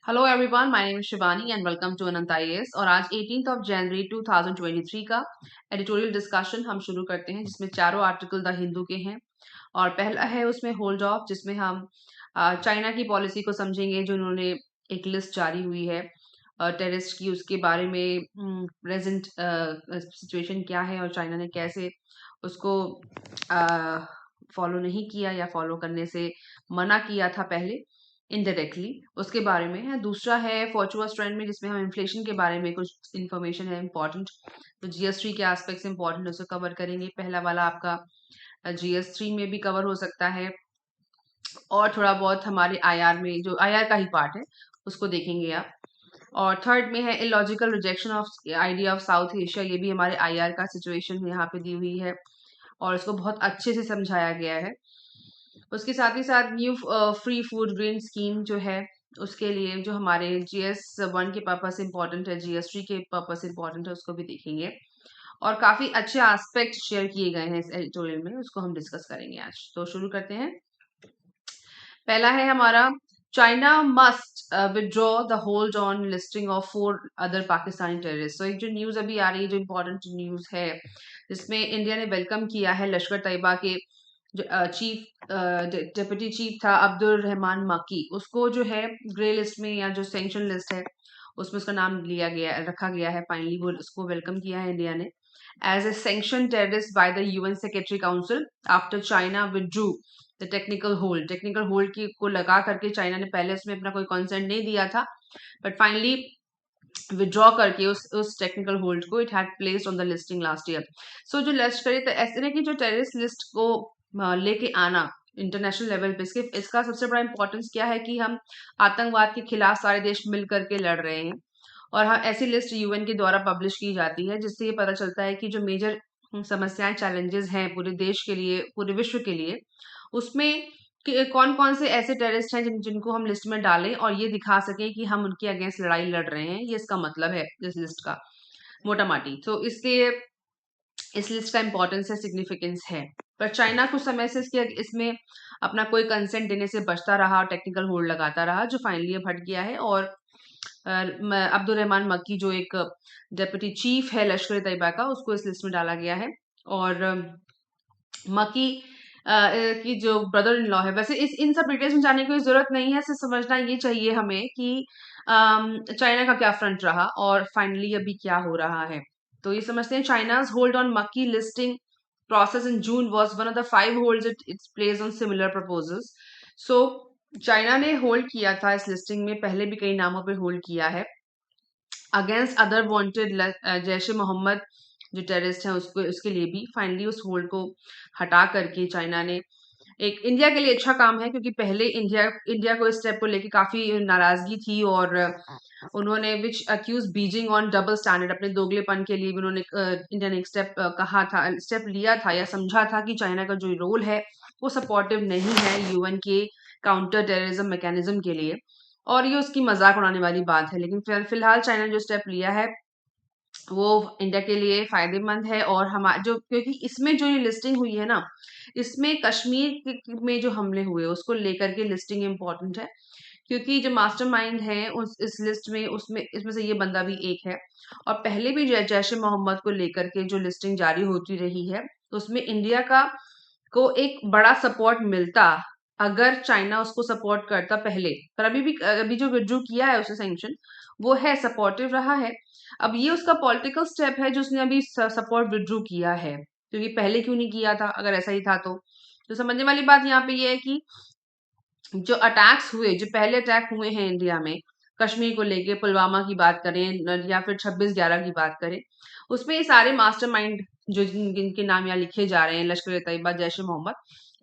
Hello everyone, my name is Shivani and welcome to Anant IAS. और आज 18 of January 2023 का editorial discussion हम शुरू करते हैं, जिसमें चारों आर्टिकल द हिंदू के हैं। और पहला है उसमें होल्ड ऑफ, जिसमें हम चाइना की पॉलिसी को समझेंगे, जो उन्होंने एक लिस्ट जारी हुई है टेररिस्ट की, उसके बारे में प्रेजेंट सिचुएशन क्या है और चाइना ने कैसे उसको फॉलो नहीं किया या फॉलो करने से मना किया था पहले इनडायरेक्टली, उसके बारे में है। दूसरा है फॉर्चुअस ट्रेंड में, जिसमें हम इन्फ्लेशन के बारे में कुछ इन्फॉर्मेशन है इंपॉर्टेंट, तो जीएस3 के एस्पेक्ट्स इंपॉर्टेंट उसको कवर करेंगे। पहला वाला आपका जीएस3 में भी कवर हो सकता है, और थोड़ा बहुत हमारे आईआर में, जो आईआर का ही पार्ट है, उसको देखेंगे आप। और थर्ड में है illogical rejection of idea of south Asia, ये भी हमारे आईआर का सिचुएशन यहाँ पे दी हुई है और इसको बहुत अच्छे से समझाया गया है। उसके साथ ही साथ new free food grain scheme जो है, उसके लिए जो हमारे जीएस1 के पर्पस इंपॉर्टेंट है, जीएस3 के पर्पस इंपॉर्टेंट है, उसको भी देखेंगे। और काफी अच्छे एस्पेक्ट शेयर किए गए हैं इस एडिटोरियल में, उसको हम डिस्कस करेंगे आज। तो शुरू करते हैं। पहला है हमारा, China must withdraw the hold on listing of 4 other Pakistani terrorist. तो एक जो न्यूज अभी आ रही है, जो इम्पोर्टेंट न्यूज है, जिसमें इंडिया ने वेलकम किया है लश्कर तैयबा के जो चीफ डिप्टी चीफ था अब्दुल रहमान मकी, उसको जो है ग्रे लिस्ट में या जो सैंक्शन लिस्ट है उसमें उसका नाम लिया गया, रखा गया है फाइनली। वो उसको वेलकम किया है इंडिया ने as a sanction terrorist by the UN secretary council after China withdrew the technical hold की को लगा करके चाइना ने पहले उसमें अपना कोई कंसेंट नहीं दिया था, बट फाइनली विड्रॉ करके उस टेक्निकल होल्ड को it had placed on the listing last year. So जो लिस्ट करी, तो ऐसे तरह की जो टेररिस्ट लिस्ट को लेके आना इंटरनेशनल लेवल पे, इसका सबसे बड़ा इंपॉर्टेंस क्या है कि हम आतंकवाद के खिलाफ सारे देश मिल करके लड़ रहे हैं। और हाँ, ऐसी लिस्ट यूएन के द्वारा पब्लिश की जाती है, जिससे ये पता चलता है कि जो मेजर समस्याएं चैलेंजेस हैं पूरे देश के लिए, पूरे विश्व के लिए, उसमें कौन कौन से ऐसे टेररिस्ट हैं जिनको हम लिस्ट में डालें और ये दिखा सकें कि हम उनके अगेंस्ट लड़ाई लड़ रहे हैं। ये इसका मतलब है इस लिस्ट का, मोटा माटी। तो इसलिए इस लिस्ट का इंपॉर्टेंस है, सिग्निफिकेंस है। पर चाइना कुछ समय से इसमें अपना कोई कंसेंट देने से बचता रहा और टेक्निकल होल्ड लगाता रहा, जो फाइनली अब हट गया है। और अब्दुल रहमान मक्की, जो एक डेप्यूटी चीफ है लश्कर तैयबा का, उसको इस लिस्ट में डाला गया है। और मकी की जो ब्रदर इन लॉ है, वैसे इस इन सब डिटेल्स में जाने की जरूरत नहीं है, सिर्फ समझना ये चाहिए हमें कि चाइना का क्या फ्रंट रहा और फाइनली अभी क्या हो रहा है। तो ये समझते हैं, चाइनाज होल्ड ऑन मक्की listing process in June was one of the 5 holds it's placed on similar proposals. So China ने होल्ड किया था इस लिस्टिंग में, पहले भी कई नामों पे होल्ड किया है अगेंस्ट अदर वांटेड, जैश ए मोहम्मद जो टेररिस्ट है उसको, उसके लिए भी फाइनली उस होल्ड को हटा करके चाइना ने एक इंडिया के लिए अच्छा काम है, क्योंकि पहले इंडिया को इस स्टेप को लेके काफी नाराजगी थी और उन्होंने which accuse Beijing on double standard, अपने दोगलेपन के लिए भी उन्होंने इंडिया ने एक स्टेप कहा था, स्टेप लिया था या समझा था कि चाइना का जो रोल है वो सपोर्टिव नहीं है यूएन के काउंटर टेररिज्म मैकेनिज्म के लिए, और ये उसकी मजाक उड़ाने वाली बात है। लेकिन फिलहाल चाइना ने जो स्टेप लिया है वो इंडिया के लिए फायदेमंद है। और हमारे जो, क्योंकि इसमें जो ये लिस्टिंग हुई है ना, इसमें कश्मीर में जो हमले हुए उसको लेकर के लिस्टिंग इम्पोर्टेंट है, क्योंकि जो मास्टरमाइंड है उस इस लिस्ट में, उसमें इसमें से ये बंदा भी एक है। और पहले भी जैश ए मोहम्मद को लेकर के जो लिस्टिंग जारी होती रही है, तो उसमें इंडिया का को एक बड़ा सपोर्ट मिलता अगर चाइना उसको सपोर्ट करता पहले। पर अभी जो विड्रू किया है उसने सैंक्शन, वो है सपोर्टिव रहा है। अब ये उसका पॉलिटिकल स्टेप है जो उसने अभी सपोर्ट विड्रू किया है, क्योंकि पहले क्यों नहीं किया था अगर ऐसा ही था तो समझने वाली बात यहाँ पे ये है कि जो अटैक्स हुए, जो पहले अटैक हुए हैं इंडिया में कश्मीर को लेके, पुलवामा की बात करें या फिर 26/11 की बात करें, उसमें ये सारे मास्टरमाइंड जो जिनके नाम यहाँ लिखे जा रहे हैं, लश्कर तैयबा, जैश ए मोहम्मद,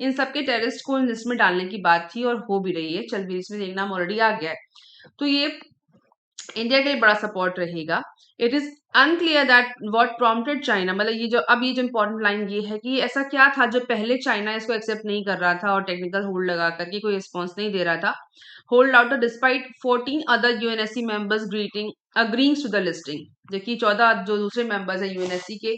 इन सबके टेररिस्ट को लिस्ट में डालने की बात थी और हो भी रही है, चल भी, इसमें एक नाम ऑलरेडी आ गया है। तो ये इंडिया के लिए बड़ा सपोर्ट रहेगा। It is unclear that what prompted China, मतलब ये जो इम्पोर्टेंट लाइन ये है कि ऐसा क्या था जो पहले चाइना इसको एक्सेप्ट नहीं कर रहा था और टेक्निकल होल्ड लगा करके कोई रिस्पॉन्स नहीं दे रहा था। Hold out despite 14 other UNSC members greeting agreeing to the listing, जबकि 14 जो दूसरे मेंबर्स है यूएनएससी के,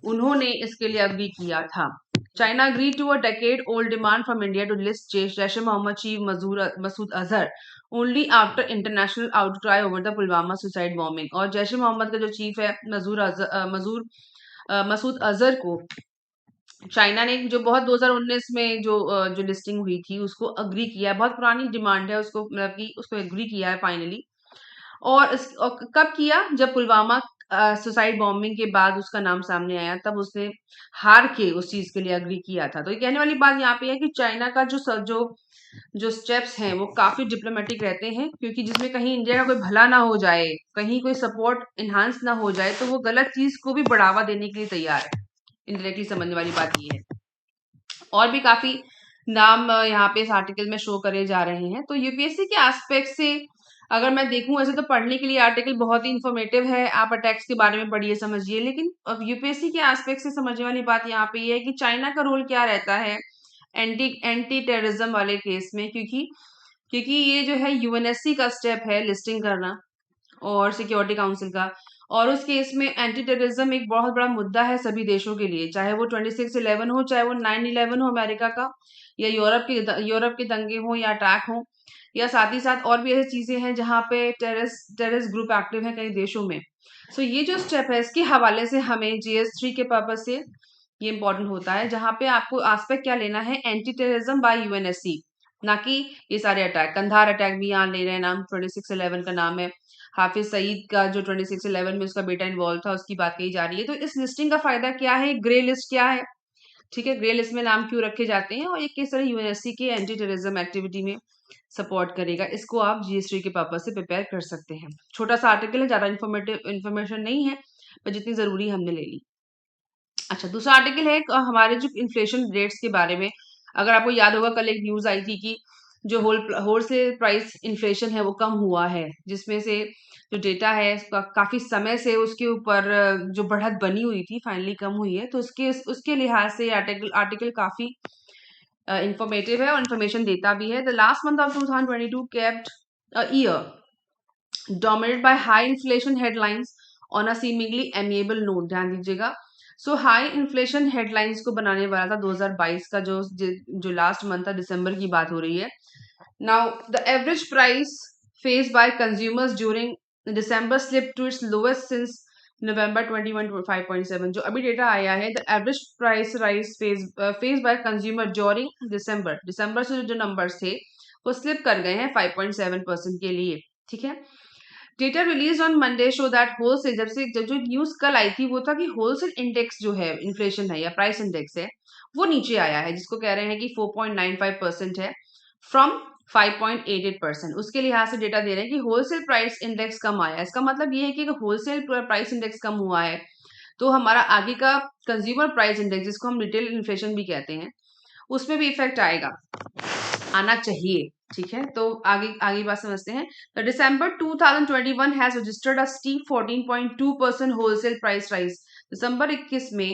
उन्होंने इसके लिए अग्री किया था। China agreed to a decade-old demand from India to list Jaish-e-Mohammed chief Masood Azhar only after international outcry over the Pulwama suicide bombing. और जैश ए मोहम्मद का जो चीफ है मसूद अजहर को चाइना ने जो बहुत 2019 में जो लिस्टिंग हुई थी उसको अग्री किया है। बहुत पुरानी डिमांड है, उसको मतलब कि उसको एग्री किया है फाइनली। और कब किया? जब पुलवामा सुसाइड बॉम्बिंग के बाद उसका नाम सामने आया, तब उसने हार के उस चीज के लिए अग्री किया था। तो ये कहने वाली बात यहाँ पे है कि चाइना का जो स्टेप्स हैं वो काफी डिप्लोमेटिक रहते हैं, क्योंकि जिसमें कहीं इंडिया का कोई भला ना हो जाए, कहीं कोई सपोर्ट इन्हांस ना हो जाए, तो वो गलत चीज को भी बढ़ावा देने के लिए तैयार है। इनडायरेक्टली समझने वाली बात ये है। और भी काफी नाम यहाँ पे इस आर्टिकल में शो करे जा रहे हैं। तो यूपीएससी के एस्पेक्ट से अगर मैं देखूं, ऐसे तो पढ़ने के लिए आर्टिकल बहुत ही इंफॉर्मेटिव है, आप अटैक्स के बारे में पढ़िए समझिए, लेकिन अब यूपीएससी के एस्पेक्ट से समझने वाली बात यहाँ पे ये है कि चाइना का रोल क्या रहता है एंटी टेररिज्म वाले केस में। क्योंकि ये जो है यूएनएससी का स्टेप है लिस्टिंग करना, और सिक्योरिटी काउंसिल का। और उस केस में एंटी टेररिज्म एक बहुत बड़ा मुद्दा है सभी देशों के लिए, चाहे वो 26/11 हो, चाहे वो 9/11 हो अमेरिका का, या यूरोप के दंगे हो या अटैक हो, या साथ ही साथ और भी ऐसी चीजें हैं जहाँ पे टेररिस्ट ग्रुप एक्टिव है कई देशों में। सो ये जो स्टेप है इसके हवाले से हमें GS3 के पर्पज से ये इंपॉर्टेंट होता है, जहाँ पे आपको एस्पेक्ट क्या लेना है, एंटी टेररिज्म बाय यूएनएससी, ना कि ये सारे अटैक। कंधार अटैक भी यहाँ ले रहे हैं नाम, 26/11 का नाम है। हाफिज सईद का जो 26/11 में उसका बेटा इन्वॉल्व था उसकी बात कही जा रही है। तो इस लिस्टिंग का फायदा क्या है, ग्रे लिस्ट क्या है, ठीक है, ग्रे लिस्ट में नाम क्यों रखे जाते हैं, और ये किस तरह यूएनएससी के एंटी टेररिज्म एक्टिविटी में सपोर्ट करेगा, इसको आप GS3 के पर्पज से प्रिपेयर कर सकते हैं। छोटा सा आर्टिकल है, ज्यादा इन्फॉर्मेशन नहीं है, पर जितनी जरूरी हमने ले ली। अच्छा, दूसरा आर्टिकल है हमारे जो इन्फ्लेशन रेट्स के बारे में। अगर आपको याद होगा, कल एक न्यूज आई थी कि जो होलसेल प्राइस इन्फ्लेशन है वो कम हुआ है, जिसमें से जो डेटा है काफी समय से उसके ऊपर जो बढ़त बनी हुई थी फाइनली कम हुई है। तो उसके उसके लिहाज से आर्टिकल काफी इंफॉर्मेटिव है और इन्फॉर्मेशन देता भी है। The last month of 2022 kept a year dominated by high inflation headlines on a seemingly amiable note। ध्यान दीजिएगा, सो हाई इन्फ्लेशन हेडलाइंस को बनाने वाला था 2022 का जो लास्ट मंथ था, दिसंबर की बात हो रही है। Now the average price face by consumers during December slip to its lowest since November 21 जो अभी डेटा आया है, the average price rise face by consumer during December से जो नंबर्स थे वो स्लिप कर गए हैं 5.7% के लिए, ठीक है। Data release on Monday show that wholesale, जब जो न्यूज कल आई थी वो था कि होलसेल इंडेक्स जो है इन्फ्लेशन है या प्राइस इंडेक्स है वो नीचे आया है, जिसको कह रहे हैं कि 4.95% है फ्रॉम 5.88%। उसके लिहाज से डेटा दे रहे हैं कि होलसेल प्राइस इंडेक्स कम आया। इसका मतलब ये है कि होलसेल प्राइस इंडेक्स कम हुआ है तो हमारा आगे का कंज्यूमर प्राइस इंडेक्स, जिसको हम रिटेल इन्फ्लेशन भी कहते हैं, उसमें भी इफेक्ट आएगा, आना चाहिए, ठीक है। तो आगे आगे बात समझते हैं। The December 2021 has registered a steep 14.2% wholesale price rise. दिसंबर 21 में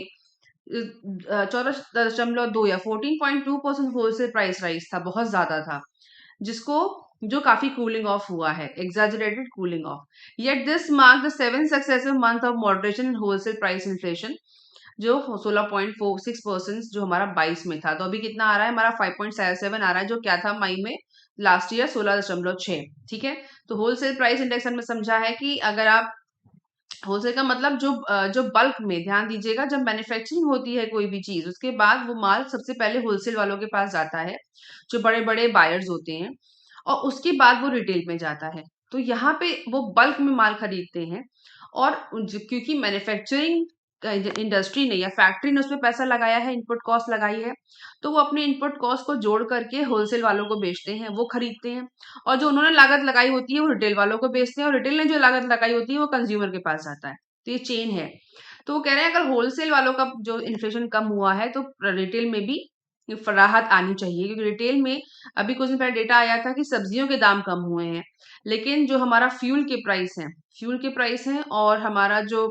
14.2 या 14.2% होलसेल प्राइस राइज था, बहुत ज्यादा था, जो काफी कूलिंग ऑफ हुआ है, exaggerated cooling of. Yet this mark the 7th successive month of moderation in wholesale price inflation, जो 16.46% जो हमारा 22 में था। तो अभी कितना आ रहा है हमारा, 5.77 आ रहा है, जो क्या था मई में लास्ट ईयर 16.6, ठीक है। तो होलसेल प्राइस इंडेक्स हमने समझा है कि अगर आप होलसेल का मतलब जो बल्क में, ध्यान दीजिएगा, जब मैन्युफैक्चरिंग होती है कोई भी चीज उसके बाद वो माल सबसे पहले होलसेल वालों के पास जाता है, जो बड़े बड़े बायर्स होते हैं, और उसके बाद वो रिटेल में जाता है। तो यहाँ पे वो बल्क में माल खरीदते हैं, और क्योंकि मैन्युफैक्चरिंग इंडस्ट्री ने या फैक्ट्री ने उसमें पैसा लगाया है, इनपुट कॉस्ट लगाई है, तो वो अपने इनपुट कॉस्ट को जोड़ करके होलसेल वालों को बेचते हैं, वो खरीदते हैं, और जो उन्होंने लागत लगाई होती है वो रिटेल वालों को बेचते हैं, और रिटेल ने जो लागत लगाई होती है वो कंज्यूमर के पास जाता है। तो ये चेन है। तो वो कह रहे हैं अगर होलसेल वालों का जो इन्फ्लेशन कम हुआ है तो रिटेल में भी राहत आनी चाहिए, क्योंकि रिटेल में अभी कुछ दिन पहले डेटा आया था कि सब्जियों के दाम कम हुए हैं, लेकिन जो हमारा फ्यूल के प्राइस हैं और हमारा जो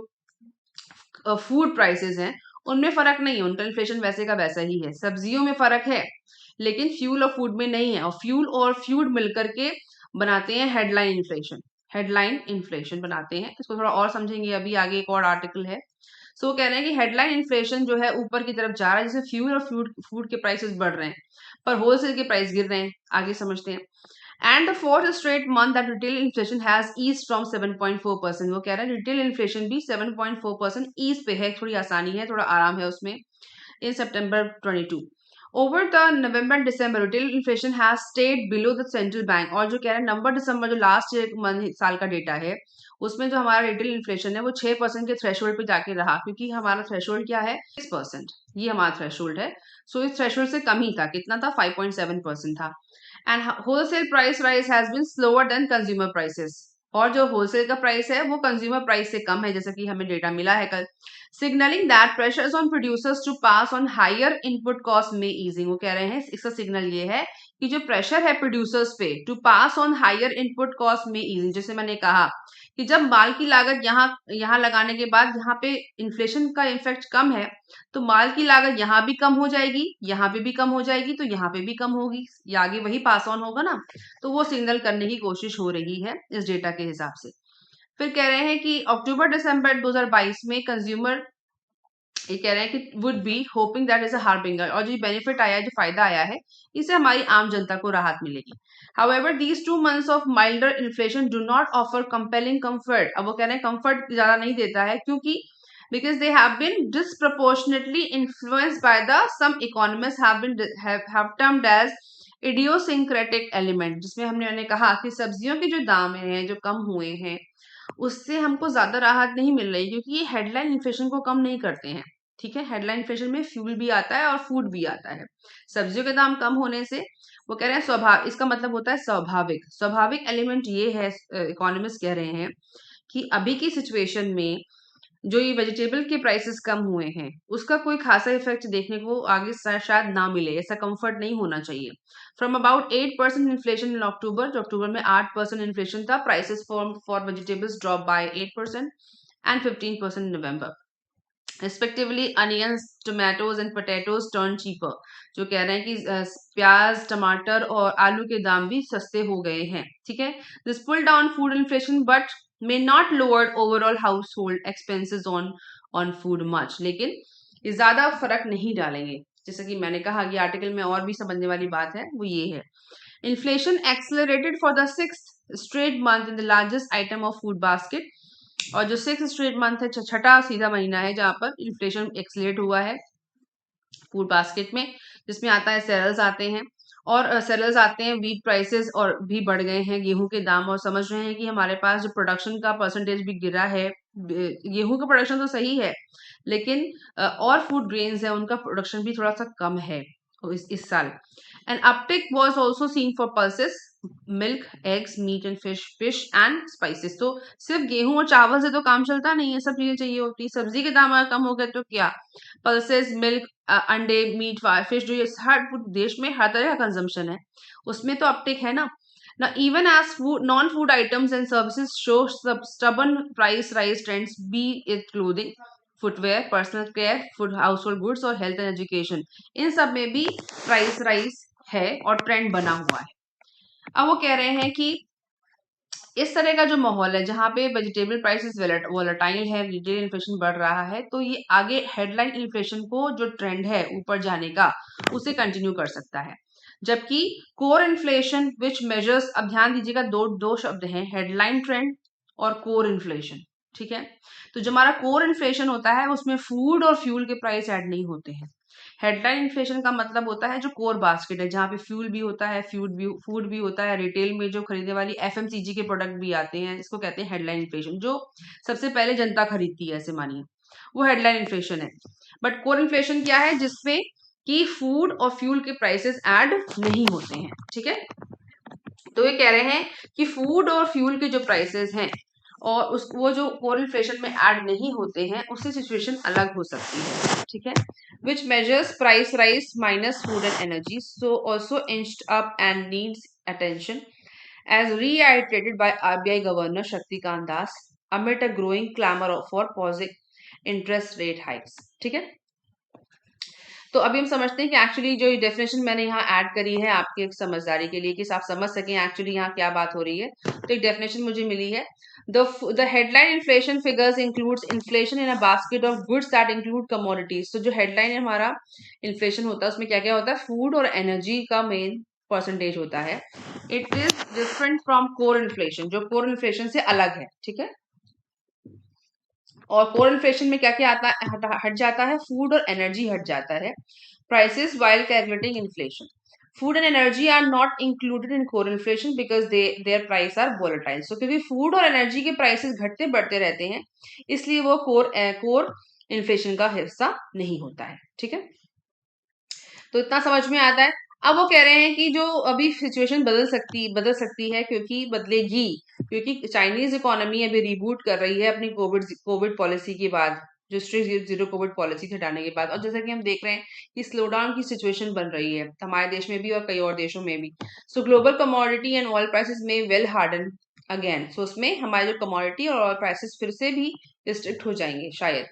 फूड प्राइसेस हैं उनमें फर्क नहीं है, उनका इन्फ्लेशन वैसे का वैसा ही है। सब्जियों में फर्क है लेकिन फ्यूल और फूड में नहीं है, और फ्यूल और फूड मिलकर के बनाते हैं हेडलाइन इन्फ्लेशन बनाते हैं। इसको थोड़ा और समझेंगे, अभी आगे एक और आर्टिकल है। सो वो कह रहे हैं कि हेडलाइन इन्फ्लेशन जो है ऊपर की तरफ जा रहा है, जैसे फ्यूल और फूड के प्राइसेस बढ़ रहे हैं पर होलसेल के प्राइस गिर रहे हैं। आगे समझते हैं। And the fourth straight month that retail inflation has ease from 7.4%। वो कह रहा है रिटेल इन्फ्लेशन भी 7.4% ईज पे है, थोड़ी आसानी है, थोड़ा आराम है उसमें in September 22. Over the November and December, retail inflation has stayed below the central bank। और जो कह रहे हैं नवंबर दिसंबर जो लास्ट साल का डेटा है उसमें जो हमारा रिटेल इन्फ्लेशन है वो 6% के थ्रेशोल्ड पे जाके रहा, क्योंकि हमारा थ्रेशोल्ड क्या है 6%, ये हमारा थ्रेशोल्ड है। सो इस थ्रेशोल्ड से कम ही था, कितना था 5.7% था। And wholesale price rise has been slower than consumer prices. और जो होलसेल का प्राइस है वो कंज्यूमर प्राइस से कम है, जैसा कि हमें डेटा मिला है कल, signalling that pressures on producers to pass on higher input cost में ईजिंग। वो कह रहे हैं इसका सिग्नल ये है कि जो प्रेशर है प्रोड्यूसर्स पे to pass on higher input cost में ईजिंग, जैसे मैंने कहा कि जब माल की लागत यहाँ लगाने के बाद यहाँ पे इन्फ्लेशन का इफेक्ट कम है, तो माल की लागत यहाँ भी कम हो जाएगी, यहाँ पे भी कम हो जाएगी, तो यहाँ पे भी कम होगी, ये आगे वही पास ऑन होगा ना। तो वो सिग्नल करने की कोशिश हो रही है इस डेटा के हिसाब से। फिर कह रहे हैं कि अक्टूबर दिसंबर 2022 में कंज्यूमर, ये कह रहे हैं कि would be hoping that is a harbinger, और जो बेनिफिट आया है, जो फायदा आया है, इससे हमारी आम जनता को राहत मिलेगी। However these 2 months of milder inflation do not offer compelling comfort. अब वो कह रहे हैं कंफर्ट ज्यादा नहीं देता है, क्योंकि because they have been disproportionately influenced by the some economists have termed as idiosyncratic element, जिसमें मैंने कहा कि सब्जियों के जो दाम हैं जो कम हुए हैं उससे हमको ज्यादा राहत नहीं मिल रही, क्योंकि ये हेडलाइन इन्फ्लेशन को कम नहीं करते हैं। ठीक है, हेडलाइन इन्फ्लेशन में फ्यूल भी आता है और फूड भी आता है। सब्जियों के दाम कम होने से वो कह रहे हैं स्वाभाविक, इसका मतलब होता है स्वाभाविक, स्वाभाविक एलिमेंट ये है, इकोनॉमिस्ट कह रहे हैं कि अभी की सिचुएशन में जो ये वेजिटेबल के प्राइसेस कम हुए हैं उसका कोई खासा इफेक्ट देखने को आगे शायद ना मिले, ऐसा कंफर्ट नहीं होना चाहिए। फ्रॉम अबाउट 8% इन्फ्लेशन इन अक्टूबर, जो अक्टूबर में 8% इन्फ्लेशन था, prices for vegetables drop by 8% and 15% in November respectively। onions, tomatoes and potatoes turn cheaper। जो कह रहे हैं कि प्याज, टमाटर और आलू के दाम भी सस्ते हो गए हैं। ठीक है, this pull down food inflation but may not lower overall household expenses on food much। लेकिन ये ज्यादा फर्क नहीं डालेंगे, जैसे कि मैंने कहा कि आर्टिकल में और भी समझने वाली बात है वो ये है। Inflation accelerated for the 6th straight month in the largest item of food basket। और जो 6th स्ट्रेट मंथ है, छठा सीधा महीना है जहां पर इन्फ्लेशन एक्सलेट हुआ है फूड बास्केट में, जिसमें आता है सेरेल्स आते हैं, और सेरेल्स आते हैं, वीट प्राइसेस और भी बढ़ गए हैं, गेहूं के दाम, और समझ रहे हैं कि हमारे पास जो प्रोडक्शन का परसेंटेज भी गिरा है। गेहूं का प्रोडक्शन तो सही है, लेकिन और फूड ग्रेन्स है उनका प्रोडक्शन भी थोड़ा सा कम है इस साल। And uptick was also seen for pulses, milk, eggs, meat and fish and spices. तो सिर्फ गेहूं और चावल से तो काम चलता नहीं है, सब चीजें चाहिए होती है। सब्जी के दाम अगर कम हो गए तो क्या, पल्सेस, मिल्क, अंडे, मीट, फिश, जो ये हर देश में हर तरह का कंजम्पशन है उसमें तो अपटिक है ना। Now, even as non-food items and services show stubborn price rise trends, be it clothing, footwear, personal care, food, household goods और हेल्थ एंड एजुकेशन, इन सब में भी प्राइस राइज है और ट्रेंड बना हुआ है। अब वो कह रहे हैं कि इस तरह का जो माहौल है जहां पे वेजिटेबल प्राइसेस वोलेटाइल है, रिटेल इन्फ्लेशन बढ़ रहा है, तो ये आगे हेडलाइन इन्फ्लेशन को जो ट्रेंड है ऊपर जाने का उसे कंटिन्यू कर सकता है। जबकि कोर इन्फ्लेशन विच मेजर्स, अब ध्यान दीजिएगा दो शब्द हैं, हेडलाइन ट्रेंड और कोर इन्फ्लेशन। ठीक है, तो जो हमारा कोर इन्फ्लेशन होता है उसमें फूड और फ्यूल के प्राइस ऐड नहीं होते हैं। हेडलाइन इन्फ्लेशन का मतलब होता है जो कोर बास्केट है, जहाँ पे फ्यूल भी होता है, फूड भी होता है, रिटेल में जो खरीदने वाली एफएमसीजी के प्रोडक्ट भी आते हैं, इसको कहते हैं हेडलाइन इन्फ्लेशन, जो सबसे पहले जनता खरीदती है, ऐसे मानिए, वो हेडलाइन इन्फ्लेशन है। बट कोर इन्फ्लेशन क्या है, जिसमें कि फूड और फ्यूल के प्राइसेस ऐड नहीं होते हैं। ठीक है, तो ये कह रहे हैं कि फूड और फ्यूल के जो प्राइसेस हैं और वो जो कोर इन्फ्लेशन में ऐड नहीं होते हैं, उससे सिचुएशन अलग हो सकती है। ठीक है, which measures price rise minus food and energy, so also inched up and needs attention, as reiterated by RBI Governor Shaktikant Das amid a growing clamor for pausing interest rate hikes। ठीक है, तो अभी हम समझते हैं कि actually जो definition मैंने यहाँ ऐड करी है आपकी एक समझदारी के लिए, कि आप समझ सकें एक्चुअली यहाँ क्या बात हो रही है। तो एक डेफिनेशन मुझे मिली है, the headline inflation figures includes inflation in a basket of goods that include commodities। तो जो हेडलाइन हमारा इन्फ्लेशन होता है उसमें क्या क्या होता है, फूड और एनर्जी का मेन परसेंटेज होता है। It is different from core inflation, जो कोर इन्फ्लेशन से अलग है, ठीक है। और कोर इन्फ्लेशन में क्या क्या आता है, हट जाता है, फूड और एनर्जी हट जाता है। Prices while calculating inflation, food and energy are not included in core inflation because their price are volatile. So क्योंकि फूड और एनर्जी के प्राइसेस घटते बढ़ते रहते हैं, इसलिए वो कोर इन्फ्लेशन का हिस्सा नहीं होता है, ठीक है। तो इतना समझ में आता है। अब वो कह रहे हैं कि जो अभी सिचुएशन बदल सकती है, क्योंकि बदलेगी, क्योंकि चाइनीज इकोनॉमी अभी रिबूट कर रही है अपनी कोविड पॉलिसी के बाद, जो स्ट्रिक्ट जीरो कोविड पॉलिसी हटाने के बाद। और जैसा कि हम देख रहे हैं कि स्लो डाउन की सिचुएशन बन रही है हमारे देश में भी और कई और देशों में भी। सो global commodity and oil prices में वेल हार्डन अगेन। सो उसमें हमारे जो कमोडिटी और ऑयल प्राइसेस फिर से भी रिस्ट्रिक्ट हो जाएंगे शायद।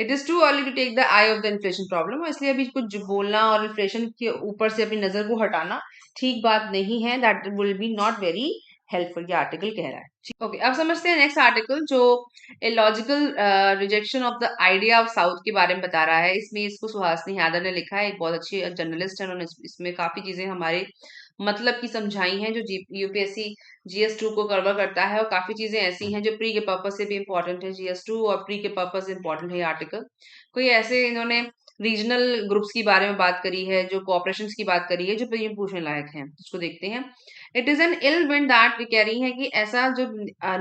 It is too early to take the eye off the inflation problem, इसलिए अभी कुछ बोलना और इन्फ्लेशन के ऊपर से अपनी नजर को हटाना ठीक बात नहीं है। That will be not very helpful, ये आर्टिकल कह रहा है। ओके, अब समझते हैं नेक्स्ट आर्टिकल, जो a logical rejection of the idea of south के बारे में बता रहा है। इसमें इसको सुहासिनी यादव ने लिखा है, एक बहुत अच्छी जर्नलिस्ट है, उन्होंने इसमें काफी चीजें हमारे मतलब की समझाई हैं, जो यूपीएससी GS2 को कवर करता है। और काफी चीजें ऐसी हैं जो प्री के पर्पज से भी इंपॉर्टेंट है, GS2 और प्री के पर्पज से इंपॉर्टेंट है ये आर्टिकल। कोई ऐसे इन्होंने रीजनल ग्रुप्स की बारे में बात करी है, जो कोऑपरेशन की बात करी है, जो पूछने लायक है, उसको देखते हैं। It is an ill wind that, वे कह रही है कि ऐसा जो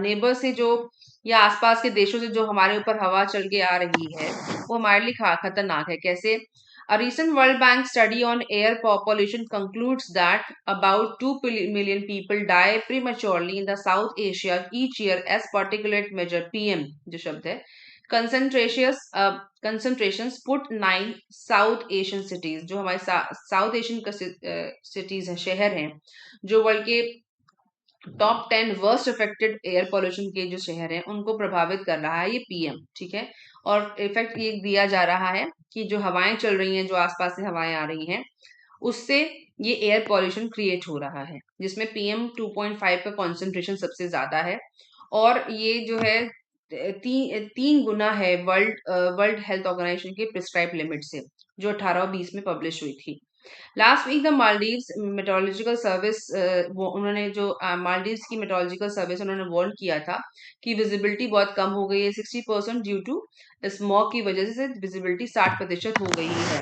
नेबर से जो या आसपास के देशों से जो हमारे ऊपर हवा चल के आ रही है, वो हमारे लिए खतरनाक है। कैसे? A recent World Bank study on air pollution concludes that about 2 million people die prematurely in the South Asia each year as particulate matter PM, जो शब्द है, concentrations put 9 South Asian cities, जो हमारे साउथ एशियन सिटीज हैं, शहर हैं, जो world के top 10 worst affected air pollution के जो शहर हैं उनको प्रभावित कर रहा है ये PM, ठीक है। और इफेक्ट ये दिया जा रहा है कि जो हवाएं चल रही हैं, जो आसपास से हवाएं आ रही हैं, उससे ये एयर पोल्यूशन क्रिएट हो रहा है, जिसमें PM 2.5 का कॉन्सेंट्रेशन सबसे ज्यादा है। और ये जो है तीन गुना है वर्ल्ड हेल्थ ऑर्गेनाइजेशन के प्रिस्क्राइब लिमिट से, जो 18 और 20 में पब्लिश हुई थी। Last week the Maldives meteorological service, उन्होंने जो मालदीव्स की मेट्रोलॉजिकल सर्विस उन्होंने वार्न किया था कि विजिबिलिटी बहुत कम हो गई है, 60% ड्यू टू स्मॉग की वजह से विजिबिलिटी 60% हो गई है।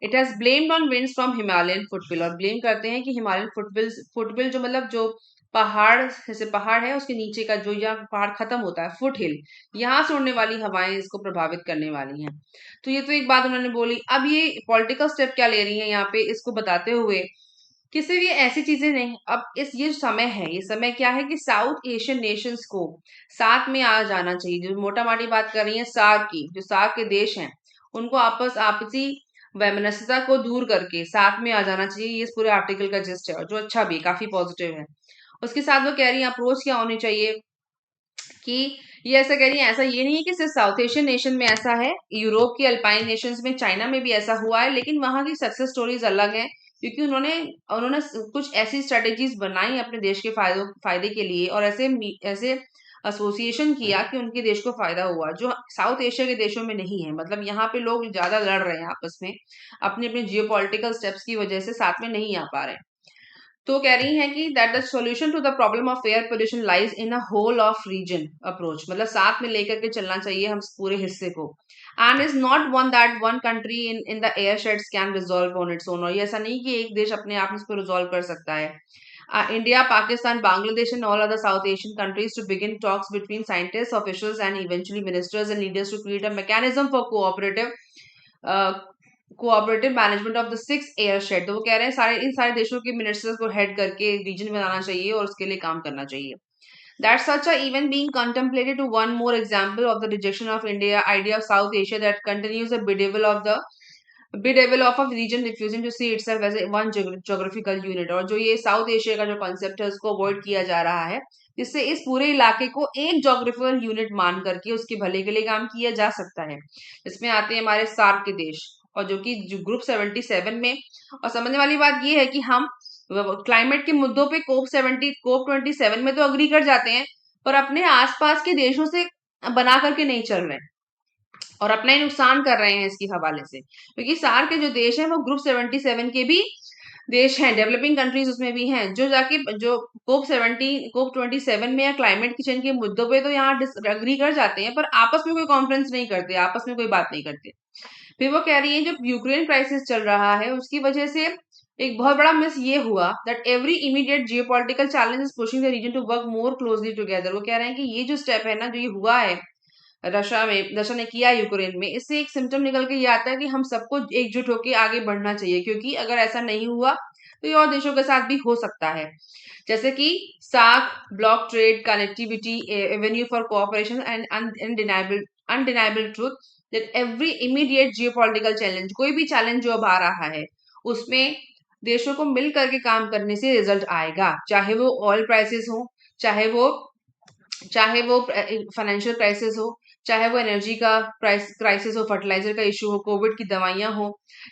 It has blamed on winds from Himalayan foothill, और ब्लेम करते हैं कि हिमालयन फुटहिल जो मतलब जो पहाड़, जैसे पहाड़ है उसके नीचे का जो, या पहाड़ खत्म होता है, फुट हिल, यहाँ से उड़ने वाली हवाएं इसको प्रभावित करने वाली हैं। तो ये तो एक बात उन्होंने बोली। अब ये पॉलिटिकल स्टेप क्या ले रही है यहाँ पे, इसको बताते हुए किसी भी ऐसी चीजें नहीं। अब ये समय है, ये समय क्या है कि साउथ एशियन नेशंस को साथ में आ जाना चाहिए। जो मोटा माटी बात कर रही है सार्क की, जो सार्क के देश हैं, उनको आपसी वैमनस्यता को दूर करके साथ में आ जाना चाहिए। ये इस पूरे आर्टिकल का जिस्ट है, और जो अच्छा भी काफी पॉजिटिव है। उसके साथ वो कह रही है अप्रोच क्या होनी चाहिए, कि ये ऐसा कह रही है, ऐसा ये नहीं है कि सिर्फ साउथ एशियन नेशन में ऐसा है, यूरोप के अल्पाइन नेशंस में, चाइना में भी ऐसा हुआ है, लेकिन वहां की सक्सेस स्टोरीज अलग हैं, क्योंकि उन्होंने उन्होंने कुछ ऐसी स्ट्रेटेजीज बनाई अपने देश के फायदे के लिए, और ऐसे ऐसे एसोसिएशन किया कि उनके देश को फायदा हुआ, जो साउथ एशिया के देशों में नहीं है। मतलब यहाँ पे लोग ज्यादा लड़ रहे हैं आपस में, अपने अपने जियोपॉलिटिकल स्टेप्स की वजह से साथ में नहीं आ पा रहे हैं। तो कह रही हैं कि that the solution to the problem of air pollution lies in a whole of region approach, मतलब साथ में लेकर के चलना चाहिए हम पूरे हिस्से को। And is not one that one country in the air shades can resolve on its own, और ये ऐसा नहीं कि एक देश अपने आप इसको रिजॉल्व कर सकता है। India, Pakistan, Bangladesh, and all other South Asian countries to begin talks between scientists, officials, and eventually ministers and leaders to create a mechanism for uh, cooperative management of the 6 airshed. तो वो कह रहे हैं इन सारे देशों के ministers को head करके रीजन बनाना चाहिए और उसके लिए काम करना चाहिए। That such a even being contemplated to one more example of the rejection of India idea of South Asia that continues a bedevil of a region refusing to see itself as a one geographical unit, और जो ये south Asia का जो concept है उसको avoid किया जा रहा है, जिससे इस पूरे इलाके को एक जोग्राफिकल यूनिट मान करके उसके भले के लिए काम किया जा सकता है। इसमें आते हैं हमारे सार्क के देश, और जो कि ग्रुप 77 में। और समझने वाली बात ये है कि हम क्लाइमेट के मुद्दों पे कोप 27 में तो अग्री कर जाते हैं, पर अपने आसपास के देशों से बना करके नहीं चल रहे हैं, और अपना ही नुकसान कर रहे हैं इसकी हवाले से, क्योंकि सार्क के जो देश हैं वो ग्रुप 77 के भी देश हैं, डेवलपिंग कंट्रीज उसमें भी हैं, जो जाके जो COP27 में या क्लाइमेट चेंज के मुद्दों पे तो यहाँ अग्री कर जाते हैं, पर आपस में कोई कॉन्फ्रेंस नहीं करते, आपस में कोई बात नहीं करते। फिर वो कह रही है, जब यूक्रेन क्राइसिस चल रहा है उसकी वजह से एक बहुत बड़ा मिस ये हुआ that every immediate geopolitical challenge is pushing the region to work more closely together. वो कह रहे हैं कि ये जो स्टेप है ना, जो ये हुआ है रशिया ने किया यूक्रेन में, इससे एक सिम्टम निकल के ये आता है कि हम सबको एकजुट होकर आगे बढ़ना चाहिए, क्योंकि अगर ऐसा नहीं हुआ तो ये और देशों के साथ भी हो सकता है। जैसे कि SAARC, block trade, connectivity, avenue for cooperation and undeniable truth that every immediate geopolitical challenge, कोई भी चैलेंज जो अब आ रहा है उसमें देशों को मिल करके काम करने से रिजल्ट आएगा, चाहे वो ऑयल प्राइसेस हो, चाहे वो फाइनेंशियल क्राइसिस हो, चाहे वो एनर्जी का प्राइस क्राइसिस हो, फर्टिलाइजर का इशू हो, कोविड की दवाइयां हो,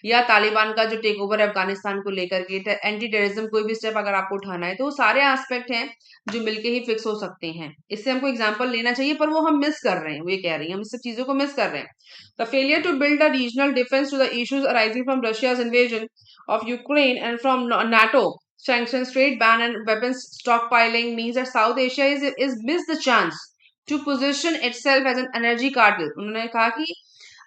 या तालिबान का जो टेक ओवर है अफगानिस्तान को लेकर के, एंटी टेररिज्म, कोई भी स्टेप अगर आपको उठाना है तो वो सारे एस्पेक्ट हैं जो मिलके ही फिक्स हो सकते हैं। इससे हमको एग्जांपल लेना चाहिए, पर वो हम मिस कर रहे हैं, वो ये कह रही हैं हम इस सब चीजों को मिस कर रहे हैं। The failure to build a regional defence to the issues arising from Russia's invasion of Ukraine and from NATO sanctions, trade ban, and weapons stockpiling means that South Asia is missed the chance to position itself as an energy cartel. उन्होंने कहा कि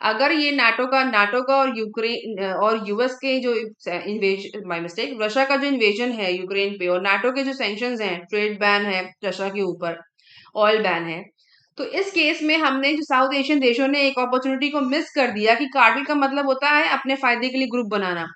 अगर ये NATO का और Ukraine और US के जो इन्वेजन, बाय मिस्टेक रशिया का जो इन्वेजन है यूक्रेन पे, और नाटो के जो सैंक्शंस हैं, ट्रेड बैन है रशिया के ऊपर, ऑयल बैन है, तो इस केस में हमने जो साउथ एशियन देशों ने एक अपॉर्चुनिटी को मिस कर दिया कि कार्टेल का मतलब होता है अपने फायदे के लिए ग्रुप बनाना।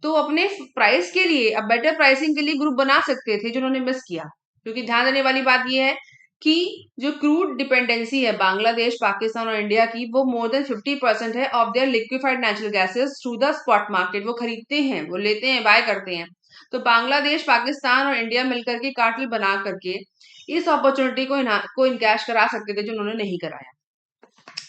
तो अपने प्राइस के लिए, अब बेटर प्राइसिंग के लिए ग्रुप बना सकते थे, जो उन्होंने मिस किया। क्योंकि ध्यान देने वाली बात यह है कि जो क्रूड डिपेंडेंसी है बांग्लादेश, पाकिस्तान और इंडिया की, वो मोर देन 50% है of their liquefied natural gases through the spot market. वो खरीदते हैं, वो लेते हैं, बाय करते हैं। तो बांग्लादेश, पाकिस्तान और इंडिया मिलकर के कार्टेल बना करके इस अपॉर्चुनिटी को इनकैश करा सकते थे, जो उन्होंने नहीं कराया।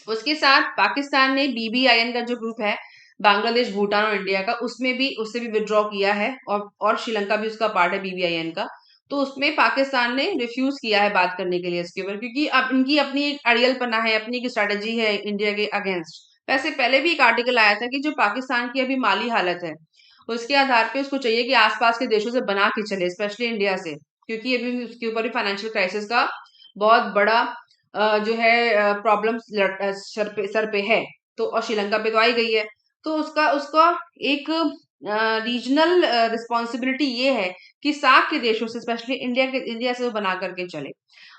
उसके साथ पाकिस्तान ने BBIN का जो ग्रुप है, बांग्लादेश, भूटान और इंडिया का, उससे भी विड्रॉ किया है, और श्रीलंका भी उसका पार्ट है BBIN का। तो उसमें पाकिस्तान ने रिफ्यूज किया है बात करने के लिए इसके ऊपर, क्योंकि अब इनकी अपनी एक अड़ियलपना है, अपनी एक स्ट्रेटेजी है इंडिया के अगेंस्ट। वैसे पहले भी एक आर्टिकल आया था कि जो पाकिस्तान की अभी माली हालत है उसके आधार पे उसको चाहिए कि आसपास के देशों से बना के चले, स्पेशली इंडिया से, क्योंकि अभी उसके ऊपर भी फाइनेंशियल क्राइसिस का बहुत बड़ा जो है प्रॉब्लम सर पे है। तो और श्रीलंका पे तो आई गई है। तो उसका उसका एक रीजनल रिस्पॉन्सिबिलिटी ये है कि सार्क के देशों से, स्पेशली इंडिया से वो बना करके चले।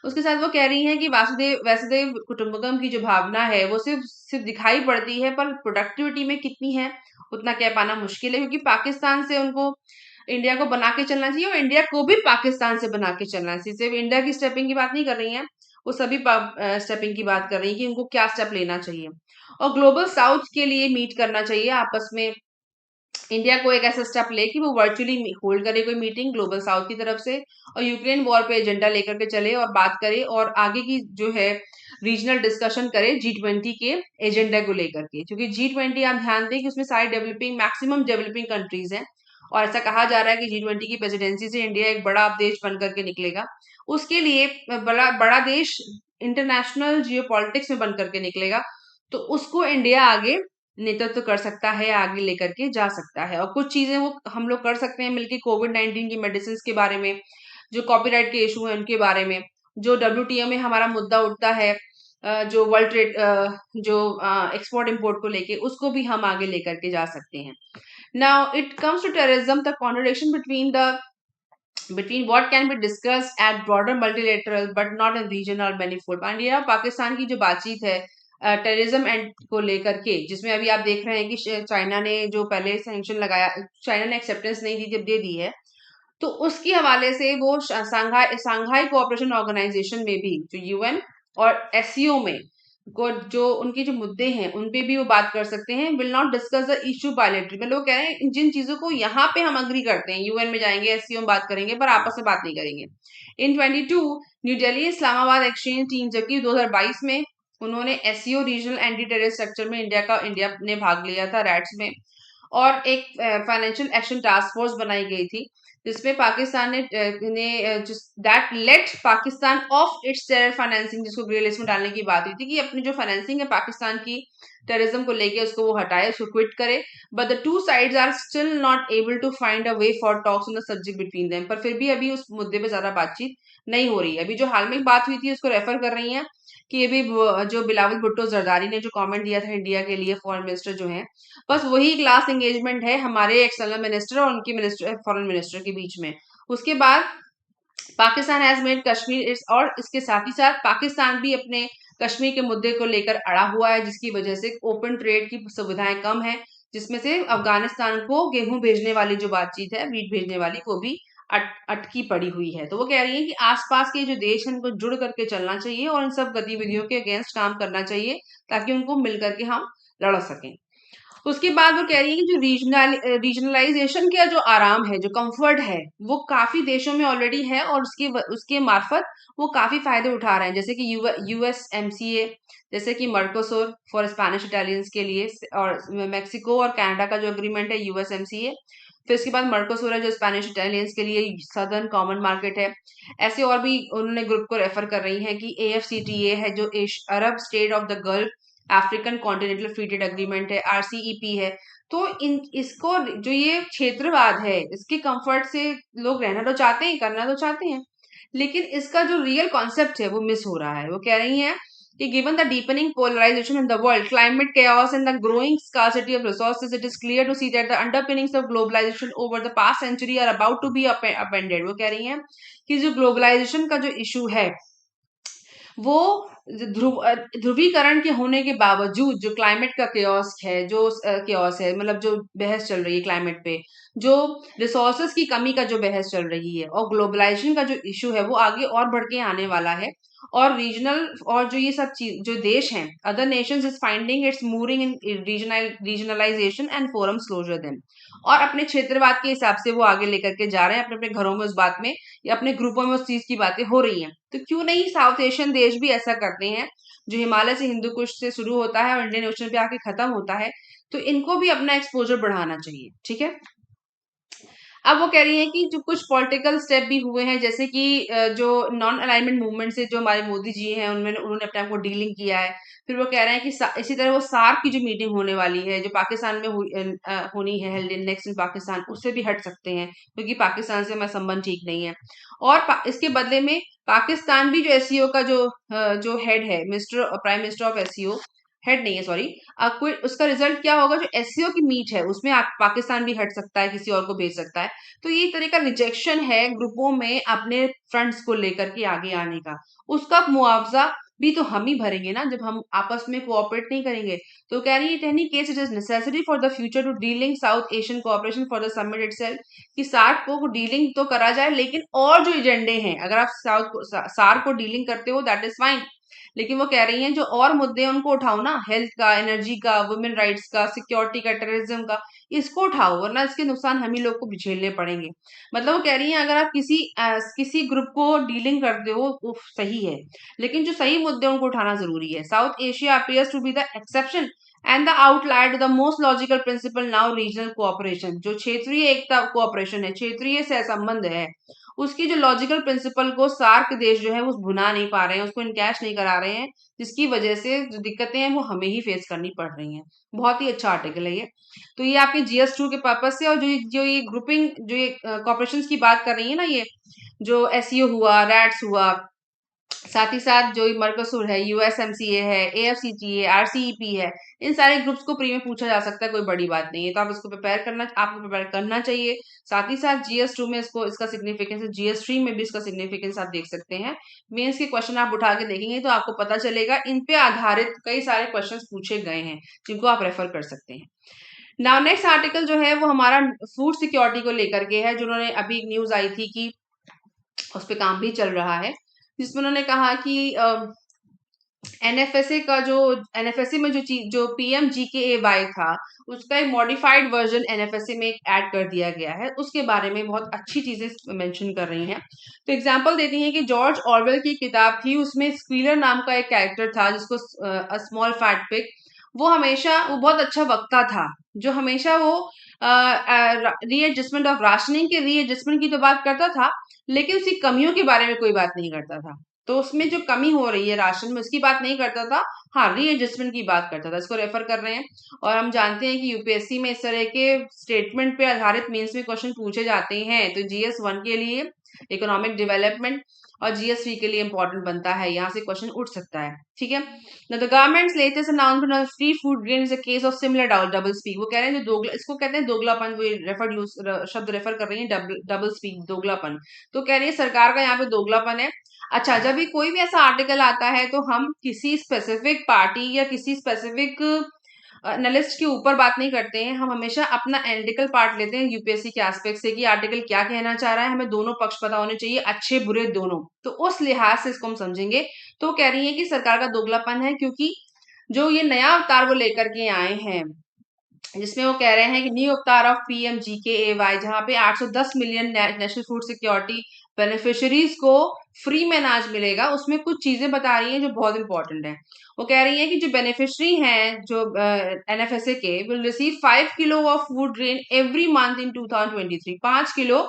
उसके साथ वो कह रही हैं कि वासुदेव वैसुदेव कुटुंबकम की जो भावना है वो सिर्फ सिर्फ दिखाई पड़ती है, पर प्रोडक्टिविटी में कितनी है उतना कह पाना मुश्किल है, क्योंकि पाकिस्तान से उनको इंडिया को बना के चलना चाहिए और इंडिया को भी पाकिस्तान से बना के चलना चाहिए। सिर्फ इंडिया की स्टेपिंग की बात नहीं कर रही हैं, वो सभी स्टेपिंग की बात कर रही है कि उनको क्या स्टेप लेना चाहिए। और ग्लोबल साउथ के लिए मीट करना चाहिए आपस में। इंडिया को एक ऐसा स्टेप ले कि वो वर्चुअली होल्ड करे कोई मीटिंग ग्लोबल साउथ की तरफ से, और यूक्रेन वॉर पे एजेंडा लेकर के चले और बात करे, और आगे की जो है रीजनल डिस्कशन करे G20 के एजेंडा को लेकर के, क्योंकि G20 आप ध्यान दें कि उसमें सारे मैक्सिमम डेवलपिंग कंट्रीज हैं, और ऐसा कहा जा रहा है कि G20 की प्रेसिडेंसी से इंडिया एक बड़ा देश बन करके निकलेगा। उसके लिए बड़ा बड़ा देश इंटरनेशनल जियो पॉलिटिक्स में बन करके निकलेगा, तो उसको इंडिया आगे नेतृत्व कर सकता है, आगे लेकर के जा सकता है। और कुछ चीजें वो हम लोग कर सकते हैं मिलके, कोविड-19 की मेडिसिन के बारे में, जो कॉपीराइट के इशू है उनके बारे में, जो WTO में हमारा मुद्दा उठता है, जो वर्ल्ड ट्रेड, जो एक्सपोर्ट इम्पोर्ट को लेके, उसको भी हम आगे लेकर के जा सकते हैं। Now it comes to terrorism, the contradiction between what can be discussed at broader multilateral but not in regional manifold। India और पाकिस्तान की जो बातचीत है टेररिज्म एंड को लेकर के, जिसमें अभी आप देख रहे हैं कि चाइना ने जो पहले सैंक्शन लगाया, चाइना ने एक्सेप्टेंस नहीं दी, जब दे दी है, तो उसके हवाले से वो सांघाई कोऑपरेशन ऑर्गेनाइजेशन में भी, जो UN और SCO में को जो उनके जो मुद्दे हैं उन पे भी वो बात कर सकते हैं। Will not discuss the issue bilaterally, मतलब वो कह रहे हैं जिन चीजों को यहाँ पे हम अग्री करते हैं, UN में जाएंगे, SCO में बात करेंगे, पर आपस में बात नहीं करेंगे। इन 22 new Delhi Islamabad exchange team, जबकि 2022 में उन्होंने SCO regional anti terrorist structure में इंडिया ने भाग लिया था, रैट्स में, और एक फाइनेंशियल एक्शन टास्क फोर्स बनाई गई थी जिसमें पाकिस्तान ने that let Pakistan off its terror financing, जिसको ग्रे लिस्ट में डालने की बात हुई थी कि अपनी जो फाइनेंसिंग है पाकिस्तान की टेररिज्म को लेके उसको वो हटाए, उसको क्विट करे। But the two sides are still not able to find a way for talks on the subject between them. पर फिर भी अभी उस मुद्दे पे ज्यादा बातचीत नहीं हो रही है। अभी जो हाल में बात हुई थी उसको रेफर कर रही है कि अभी जो बिलावल भुट्टो जरदारी ने जो कमेंट दिया था इंडिया के लिए, फॉरेन मिनिस्टर जो है, बस वही क्लास एंगेजमेंट है हमारे एक्सटर्नल मिनिस्टर और उनके मिनिस्टर फॉरेन मिनिस्टर के बीच में। उसके बाद Pakistan has made Kashmir it's, और इसके साथ ही साथ पाकिस्तान भी अपने कश्मीर के मुद्दे को लेकर अड़ा हुआ है, जिसकी वजह से ओपन ट्रेड की सुविधाएं कम है, जिसमें से अफगानिस्तान को गेहूं भेजने वाली जो बातचीत है, वीट भेजने वाली, को भी अटकी पड़ी हुई है। तो वो कह रही है कि आसपास के जो देश हैं उनको जुड़ करके चलना चाहिए और इन सब गतिविधियों के अगेंस्ट काम करना चाहिए ताकि उनको मिलकर के हम लड़ सकें। उसके बाद वो कह रही है कि जो रीजनलाइजेशन का जो आराम है, जो कंफर्ट है, वो काफी देशों में ऑलरेडी है और उसके मार्फत वो काफी फायदे उठा रहे हैं, जैसे कि यूएसएमसीए, जैसे कि मर्कोसुर फॉर स्पेनिश इटालियंस के लिए, और मेक्सिको और कनाडा का जो अग्रीमेंट है यूएसएमसीए। फिर इसके बाद मर्कोसुर है जो स्पेनिश इटालियंस के लिए सदर्न कॉमन मार्केट है। ऐसे और भी उन्होंने ग्रुप को रेफर कर रही है कि एएफसीटीए है जो Arab state of the Gulf African continental free trade agreement है, आरसीईपी है। तो इन इसको जो ये क्षेत्रवाद है, इसके कंफर्ट से लोग रहना तो चाहते हैं, करना तो चाहते हैं, लेकिन इसका जो रियल कॉन्सेप्ट है वो मिस हो रहा है। वो कह रही हैं कि given the deepening polarization in the world, climate chaos and the growing scarcity of resources, it is clear to see that the underpinnings of globalization over the past century are about to be upended। वो कह रही हैं कि जो globalisation का जो issue है वो ध्रुवीकरण के होने के बावजूद जो क्लाइमेट का केओस है, जो केओस है, मतलब जो बहस चल रही है क्लाइमेट पे, जो रिसोर्सेज की कमी का जो बहस चल रही है, और ग्लोबलाइजेशन का जो इशू है वो आगे और बढ़ के आने वाला है। और रीजनल और जो ये सब चीज जो देश हैं, other nations is finding its moving in regionalisation and forums closer them, और अपने क्षेत्रवाद के हिसाब से वो आगे लेकर के जा रहे हैं अपने अपने घरों में उस बात में, या अपने ग्रुपों में उस चीज की बातें हो रही हैं। तो क्यों नहीं साउथ एशियन देश भी ऐसा करते हैं, जो हिमालय से हिंदू कुश से शुरू होता है और इंडियन ओशन पे आके खत्म होता है। तो इनको भी अपना एक्सपोजर बढ़ाना चाहिए। ठीक है। अब वो कह रही है कि जो कुछ पॉलिटिकल स्टेप भी हुए हैं, जैसे कि जो नॉन अलाइनमेंट मूवमेंट से जो हमारे मोदी जी हैं उनमें उन्होंने अपने आप को डीलिंग किया है। फिर वो कह रहे हैं कि इसी तरह वो सार्क की जो मीटिंग होने वाली है, जो पाकिस्तान में होनी है, held in next in Pakistan, उससे भी हट सकते हैं क्योंकि पाकिस्तान से हमारा संबंध ठीक नहीं है। और इसके बदले में पाकिस्तान भी जो एससीओ का जो हेड है, minister prime minister of SCO, head नहीं है सॉरी, उसका रिजल्ट क्या होगा, जो एससीओ की मीट है उसमें पाकिस्तान भी हट सकता है, किसी और को भेज सकता है। तो ये तरह का रिजेक्शन है ग्रुपों में अपने फ्रंट्स को लेकर के आगे आने का, उसका मुआवजा भी तो हम ही भरेंगे ना जब हम आपस में कोऑपरेट नहीं करेंगे। तो कह रही है any case it is necessary for the future to dealing South Asian cooperation for the summit itself, कि सार्क को डीलिंग तो करा जाए, लेकिन और जो एजेंडे हैं, अगर आप सार्क को डीलिंग करते हो दैट इज फाइन, लेकिन वो कह रही हैं जो और मुद्दे हैं उनको उठाओ ना, हेल्थ का, एनर्जी का, वुमेन राइट्स का, सिक्योरिटी का, टेररिज्म का, इसको उठाओ, वरना इसके नुकसान हम ही लोग को झेलने पड़ेंगे। मतलब वो कह रही हैं अगर आप किसी ग्रुप को डीलिंग करते हो वो सही है, लेकिन जो सही मुद्दे हैं उनको उठाना जरूरी है। South Asia appears to be the exception and the outlier to the most logical principle now regional cooperation, जो क्षेत्रीय एकता कोऑपरेशन है, क्षेत्रीय सह संबंध है, उसकी जो लॉजिकल प्रिंसिपल को सार्क देश जो है वो भुना नहीं पा रहे हैं, उसको इनकैश नहीं करा रहे हैं, जिसकी वजह से जो दिक्कतें हैं वो हमें ही फेस करनी पड़ रही हैं। बहुत ही अच्छा आर्टिकल है ये। तो ये आपके जीएस2 के पर्पज से, और जो ये ग्रुपिंग, जो ये कॉर्पोरेशन की बात कर रही है ना, ये जो एसईओ हुआ, रैट्स हुआ, साथ ही साथ जो मर्कोसुर है, यूएसएमसीए है, एएफसीटीए, आरसीईपी है, इन सारे ग्रुप्स को प्री में पूछा जा सकता है, कोई बड़ी बात नहीं है। तो आप इसको आपको प्रिपेयर करना चाहिए। साथ ही साथ जीएस2 में इसका सिग्निफिकेंस, जीएस3 में भी इसका सिग्निफिकेंस आप देख सकते हैं। मेंस के क्वेश्चन आप उठा के देखेंगे तो आपको पता चलेगा, इन पे आधारित कई सारे क्वेश्चन पूछे गए हैं जिनको आप रेफर कर सकते हैं। नाउ नेक्स्ट आर्टिकल जो है वो हमारा फूड सिक्योरिटी को लेकर के है, जिन्होंने अभी न्यूज आई थी कि उस पर काम भी चल रहा है, जिसमें उन्होंने कहा कि एनएफएसए का जो एनएफएसए में जो पीएमजीकेएवाई था, उसका एक मॉडिफाइड वर्जन एनएफएसए में ऐड कर दिया गया है। उसके बारे में बहुत अच्छी चीजें मेंशन कर रही हैं। तो एग्जांपल देती हैं कि जॉर्ज ऑरवेल की किताब थी, उसमें स्क्वीलर नाम का एक कैरेक्टर था जिसको अ स्मॉल फैट पिग, वो बहुत अच्छा वक्ता था, जो हमेशा वो रीएडजस्टमेंट ऑफ राशनिंग के रीएडजस्टमेंट की तो बात करता था, लेकिन उसकी कमियों के बारे में कोई बात नहीं करता था। तो उसमें जो कमी हो रही है राशन में, उसकी बात नहीं करता था। हाँ, रीएडजस्टमेंट की बात करता था। इसको रेफर कर रहे हैं। और हम जानते हैं कि यूपीएससी में इस तरह के स्टेटमेंट पे आधारित मेंस में क्वेश्चन पूछे जाते हैं। तो जीएस 1 के लिए इकोनॉमिक डेवलपमेंट और जीएस 3 के लिए इंपॉर्टेंट बनता है, यहाँ से क्वेश्चन उठ सकता है। ठीक है। Now the government's latest announcement on free food grain is a case of similar double speak। वो कह रहे हैं जो दोगला, इसको कहते हैं दोगलापन, वो शब्द रेफर कर रही है, डबल स्पीक, दोगलापन। तो कह रही है सरकार का यहाँ पे दोगलापन है। अच्छा, जब भी कोई भी ऐसा आर्टिकल आता है तो हम किसी स्पेसिफिक पार्टी या किसी स्पेसिफिक एनालिस्ट के ऊपर बात नहीं करते हैं, हम हमेशा अपना एनालिटिकल पार्ट लेते हैं यूपीएससी के एस्पेक्ट से कि आर्टिकल क्या कहना चाह रहा है। हमें दोनों पक्ष पता होने चाहिए, अच्छे बुरे दोनों। तो उस लिहाज से इसको हम समझेंगे। तो कह रही है कि सरकार का दोगलापन है, क्योंकि जो ये नया अवतार वो लेकर के आए हैं, जिसमें वो कह रहे हैं कि न्यू अवतार ऑफ PMGKAY, जहां पे 810 million national food security beneficiaries को फ्री में अनाज मिलेगा, उसमें कुछ चीजें बता रही हैं जो बहुत इंपॉर्टेंट है। वो कह रही है कि जो बेनिफिशरी हैं, जो NFSA के, will receive 5 kilo of food grain every month in 2023। 5 kilo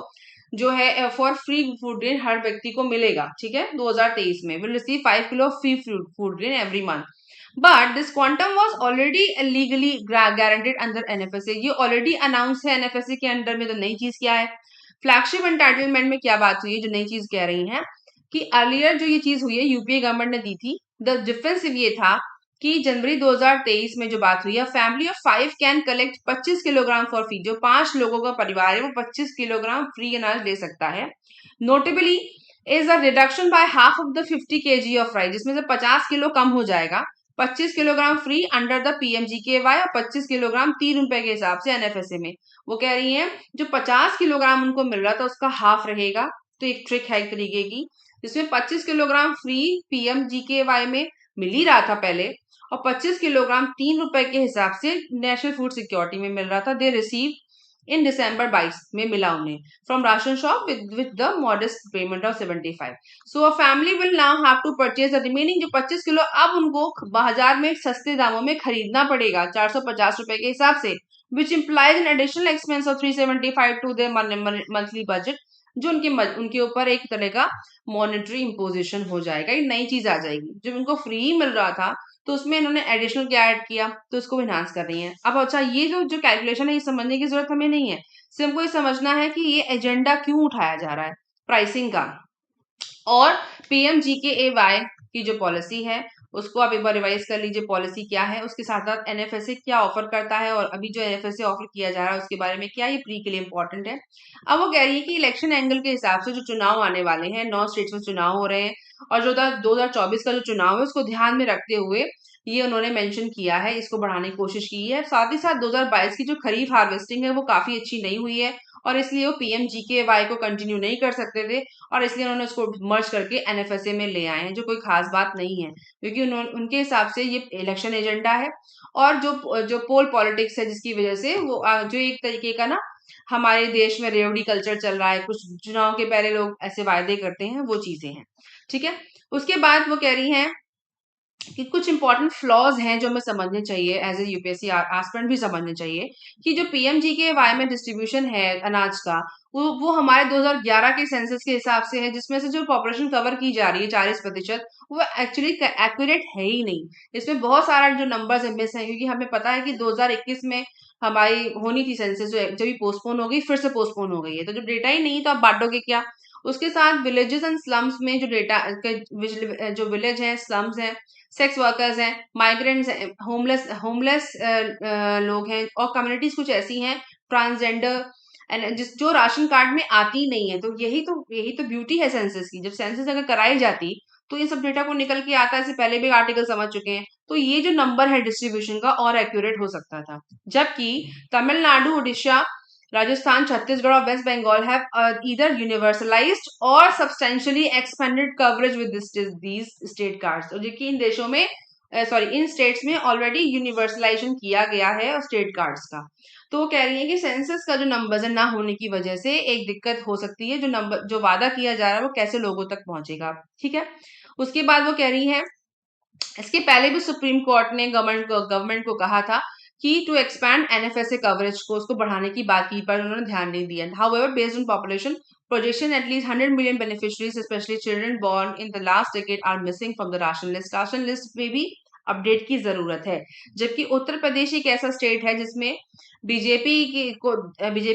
जो है फॉर फ्री फूड ग्रेन हर व्यक्ति को मिलेगा। ठीक है, 2023 में will receive 5 kilo of free food grain every month. But this quantum was already legally guaranteed under NFSA। ये already announce है NFSA के अंडर में। तो नई चीज क्या है? फ्लैगशिप एंटाइटलमेंट में क्या बात हुई है, जो नई चीज कह रही हैं कि अर्लियर जो ये चीज हुई है यूपीए गवर्नमेंट ने दी थी। द डिफरेंस ये था कि जनवरी 2023 में जो बात हुई है, family of 5 can collect 25 kilogram for feed. जो 5 लोगों का परिवार है वो 25 किलोग्राम फ्री अनाज ले सकता है। Notably is a reduction by half of the 50 kg of rice, जिसमें से 50 किलो कम हो जाएगा। 25 kilogram free under the PMGKY और 25 किलोग्राम ₹3 के हिसाब से NFSA में। वो कह रही हैं जो 50 किलोग्राम उनको मिल रहा था उसका हाफ रहेगा। तो एक ट्रिक है एक तरीके की, जिसमें 25 किलोग्राम फ्री PMGKY में मिल ही रहा था पहले, और 25 किलोग्राम ₹3 के हिसाब से नेशनल फूड सिक्योरिटी में मिल रहा था। दे रिसीव इन दिसंबर 22 में मिला उन्हें from ration shop with the modest payment of 75। So a family will now have to purchase the remaining, जो 25 किलो अब उनको बाजार में सस्ते दामों में खरीदना पड़ेगा ₹450 के हिसाब से, which implies an additional expense of 375 to their monthly budget, जो उनके ऊपर एक तरह का मॉनेटरी इम्पोजिशन हो जाएगा। ये नई चीज आ जाएगी। जब उनको फ्री मिल रहा था तो उसमें इन्होंने एडिशनल क्या ऐड किया, तो इसको इन्हांस कर रही हैं। अब अच्छा, ये जो कैलकुलेशन है ये समझने की जरूरत हमें नहीं है। सिर्फ हमको ये समझना है कि ये एजेंडा क्यों उठाया जा रहा है प्राइसिंग का। और PMGKAY की जो पॉलिसी है उसको आप एक बार रिवाइज कर लीजिए, पॉलिसी क्या है, उसके साथ साथ NFSA क्या ऑफर करता है, और अभी जो NFSA ऑफर किया जा रहा है उसके बारे में क्या, ये प्री के लिए इंपॉर्टेंट है। अब वो कह रही है कि इलेक्शन एंगल के हिसाब से जो चुनाव आने वाले हैं, 9 स्टेट्स में चुनाव हो रहे हैं, और जो 2024 का जो चुनाव है उसको ध्यान में रखते हुए ये उन्होंने मेंशन किया है, इसको बढ़ाने की कोशिश की है। साथ ही साथ 2022 की जो खरीफ हार्वेस्टिंग है वो काफी अच्छी नहीं हुई है, और इसलिए वो PMGKY को कंटिन्यू नहीं कर सकते थे, और इसलिए उन्होंने उसको मर्ज करके NFSA में ले आए हैं, जो कोई खास बात नहीं है, क्योंकि उनके हिसाब से ये इलेक्शन एजेंडा है। और जो जो पोल पॉलिटिक्स है, जिसकी वजह से वो जो एक तरीके का ना हमारे देश में रेवड़ी कल्चर चल रहा है, कुछ चुनाव के पहले लोग ऐसे वायदे करते हैं, वो चीजें हैं। ठीक है। उसके बाद वो कह रही हैं कि कुछ इंपॉर्टेंट फ्लॉज हैं जो हमें समझने चाहिए, एज ए यूपीएससी एस्पिरेंट भी समझने चाहिए, कि जो PMGKY में डिस्ट्रीब्यूशन है अनाज का, वो हमारे 2011 के सेंसस के हिसाब से है, जिसमें से जो पॉपुलेशन कवर की जा रही है 40%, वो एक्चुअली एक्यूरेट है ही नहीं। इसमें बहुत सारा जो नंबर्स मिस है, क्योंकि हमें पता है कि 2021 में हमारी होनी थी सेंसस, जो जब भी पोस्टपोन हो गई, फिर से पोस्टपोन हो गई है, तो जब डेटा ही नहीं तो आप बांटोगे क्या। उसके साथ विलेजेस एंड स्लम्स में जो डेटा, जो विलेज है, स्लम्स है, सेक्स वर्कर्स हैं, माइग्रेंट्स हैं, होमलेस लोग हैं, और कम्युनिटीज कुछ ऐसी हैं, ट्रांसजेंडर, एंड जो राशन कार्ड में आती नहीं है। तो यही तो ब्यूटी है सेंसस की। जब सेंसस अगर कराई जाती तो ये सब डेटा को निकल के आता है, इससे पहले भी आर्टिकल समझ चुके हैं, तो ये जो नंबर है डिस्ट्रीब्यूशन का और एक्यूरेट हो सकता था। जबकि तमिलनाडु, उड़ीसा, राजस्थान, छत्तीसगढ़ और West Bengal have either universalized or substantially expanded coverage with these state cards। और जबकि इन देशों में इन स्टेट्स में ऑलरेडी यूनिवर्सलाइजेशन किया गया है और स्टेट कार्ड्स का। तो वो कह रही है कि सेंसस का जो नंबर ना होने की वजह से एक दिक्कत हो सकती है, जो वादा किया जा रहा है वो कैसे लोगों तक पहुंचेगा। ठीक है। उसके बाद वो कह रही है इसके पहले भी सुप्रीम कोर्ट ने गवर्नमेंट को कहा था कि टू एक्सपैंड एनएफएसए कवरेज को, उसको बढ़ाने की बात की, पर उन्होंने ध्यान नहीं दिया. However, based on population projection, at least 100 million beneficiaries, especially children born in the last decade, are missing from the ration list. Ration list में भी अपडेट की जरूरत है. जबकि उत्तर प्रदेश एक ऐसा स्टेट है जिसमें बीजेपी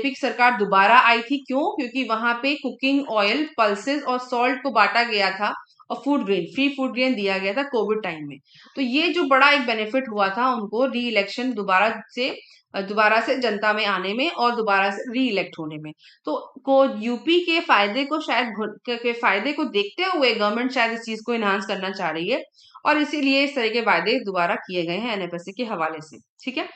की सरकार दोबारा आई थी. क्यों? क्योंकि वहां पे कुकिंग ऑयल, पल्सेस और सॉल्ट को बांटा गया था और food grain, free food grain दिया गया था कोविड टाइम में. तो ये जो बड़ा एक बेनिफिट हुआ था उनको री इलेक्शन दोबारा से जनता में आने में और दोबारा से री इलेक्ट होने में. तो यूपी के फायदे को के फायदे को देखते हुए गवर्नमेंट शायद इस चीज को इनहांस करना चाह रही है और इसीलिए इस तरह के वायदे दोबारा किए गए हैं एनएफएसए के हवाले से. ठीक है.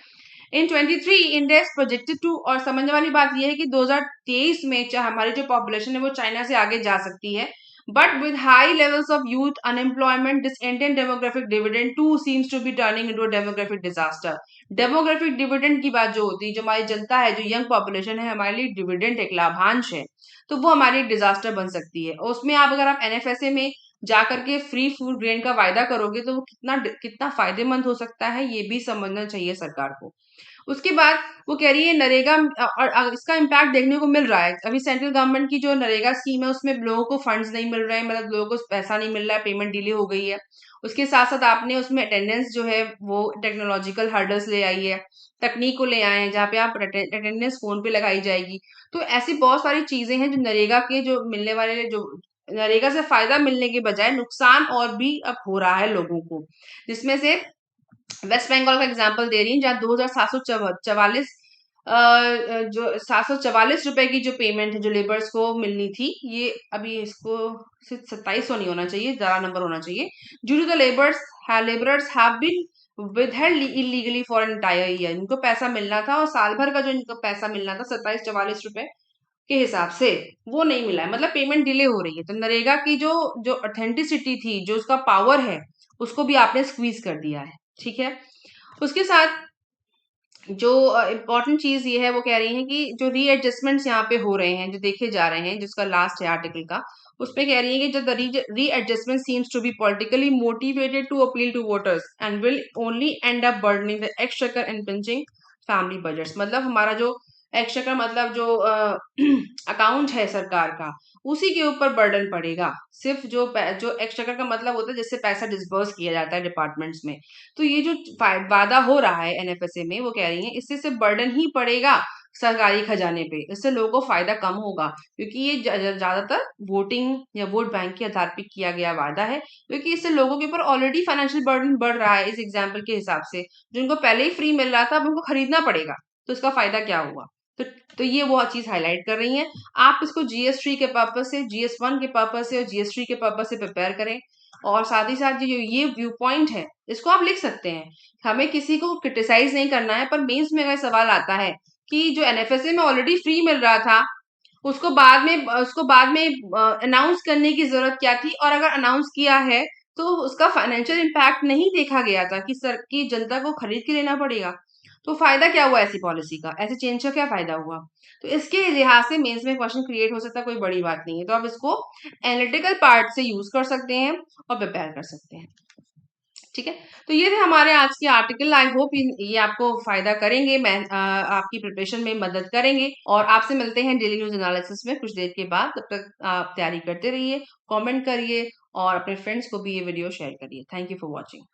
इन 23 इंडेक्स प्रोजेक्टेड टू, और समझने वाली बात यह है कि 2023 में चाहे हमारी जो पॉपुलेशन है वो चाइना से आगे जा सकती है, but with high levels of youth unemployment, this Indian demographic dividend too seems to be turning into a demographic disaster. Demographic dividend की बात जो होती है, जो हमारी जनता है, जो यंग पॉपुलेशन है, हमारे लिए डिविडेंड एक लाभांश है, तो वो हमारी एक डिजास्टर बन सकती है. और उसमें आप, अगर आप एनएफएसए में जाकर के फ्री फूड ग्रेन का वायदा करोगे तो वो कितना कितना फायदेमंद हो सकता है, ये भी समझना चाहिए सरकार को. उसके बाद वो कह रही है नरेगा, और इसका इम्पैक्ट देखने को मिल रहा है. अभी सेंट्रल गवर्नमेंट की जो नरेगा स्कीम है उसमें लोगों को फंड्स नहीं मिल रहे हैं, मतलब लोगों को पैसा नहीं मिल रहा है, पेमेंट डिले हो गई है. उसके साथ साथ आपने उसमें अटेंडेंस जो है वो टेक्नोलॉजिकल हर्डल्स ले आई है, तकनीक को ले आए हैं, जहाँ पे आप अटेंडेंस फोन पे लगाई जाएगी. तो ऐसी बहुत सारी चीजें हैं जो नरेगा के जो मिलने वाले, जो नरेगा से फायदा मिलने के बजाय नुकसान और भी अब हो रहा है लोगों को, जिसमें से वेस्ट बंगाल का एग्जांपल दे रही हूँ, जहाँ 2744 जो 744 रुपए की जो पेमेंट है जो लेबर्स को मिलनी थी, ये अभी इसको सिर्फ 2700 नहीं होना चाहिए, ज्यादा नंबर होना चाहिए. Due to the labourers have been withheld illegally for an entire year. इनको पैसा मिलना था और साल भर का जो इनको पैसा मिलना था 2744 रुपए के हिसाब से, वो नहीं मिला है, मतलब पेमेंट डिले हो रही है. तो नरेगा की जो जो ऑथेंटिसिटी थी, जो उसका पावर है, उसको भी आपने स्क्वीज कर दिया है. ठीक है. उसके साथ जो इम्पोर्टेंट चीज ये है, वो कह रही है कि जो रीएडजस्टमेंट्स यहाँ पे हो रहे हैं, जो देखे जा रहे हैं, जिसका लास्ट है आर्टिकल का, उस पे कह रही है कि जो the readjustment seems to be politically motivated to appeal to voters and will only end up burdening the exchequer and pinching family budgets. मतलब हमारा जो एक्सचेकर, मतलब जो अकाउंट है सरकार का, उसी के ऊपर बर्डन पड़ेगा. सिर्फ जो एक्सचेकर का मतलब होता है जिससे पैसा डिस्बर्स किया जाता है डिपार्टमेंट्स में. तो ये जो वादा हो रहा है एनएफएसए में, वो कह रही है इससे सिर्फ बर्डन ही पड़ेगा सरकारी खजाने पे, इससे लोगों को फायदा कम होगा, क्योंकि ये ज्यादातर वोटिंग या वोट बैंक के आधार पे किया गया वादा है, क्योंकि इससे लोगों के ऊपर ऑलरेडी फाइनेंशियल बर्डन बढ़ रहा है. इस एग्जाम्पल के हिसाब से जिनको पहले ही फ्री मिल रहा था, अब उनको खरीदना पड़ेगा, तो इसका फायदा क्या हुआ. तो तो ये वो चीज हाईलाइट कर रही है. आप इसको जीएस3 के पर्पज से, जीएस1 के पर्पज से और जीएस3 के पर्पज से प्रिपेयर करें. और साथ ही साथ जो ये व्यू पॉइंट है, इसको आप लिख सकते हैं. हमें किसी को क्रिटिसाइज नहीं करना है, पर मेंस में अगर सवाल आता है कि जो एनएफएसए में ऑलरेडी फ्री मिल रहा था, उसको बाद में अनाउंस करने की जरूरत क्या थी, और अगर अनाउंस किया है तो उसका फाइनेंशियल इम्पैक्ट नहीं देखा गया था कि सर की जनता को खरीद के लेना पड़ेगा. तो फायदा क्या हुआ ऐसी पॉलिसी का, ऐसे चेंज का क्या फायदा हुआ. तो इसके लिहाज से मेंस में क्वेश्चन क्रिएट हो सकता है, कोई बड़ी बात नहीं है. तो आप इसको एनालिटिकल पार्ट से यूज कर सकते हैं और प्रिपेयर कर सकते हैं. ठीक है. तो ये थे हमारे आज के आर्टिकल. आई होप ये आपको फायदा करेंगे, मैं आपकी प्रिपरेशन में मदद करेंगे. और आपसे मिलते हैं डेली न्यूज एनालिसिस में कुछ देर के बाद. तब तक आप तैयारी करते रहिए, कमेंट करिए और अपने फ्रेंड्स को भी ये वीडियो शेयर करिए. Thank you for watching.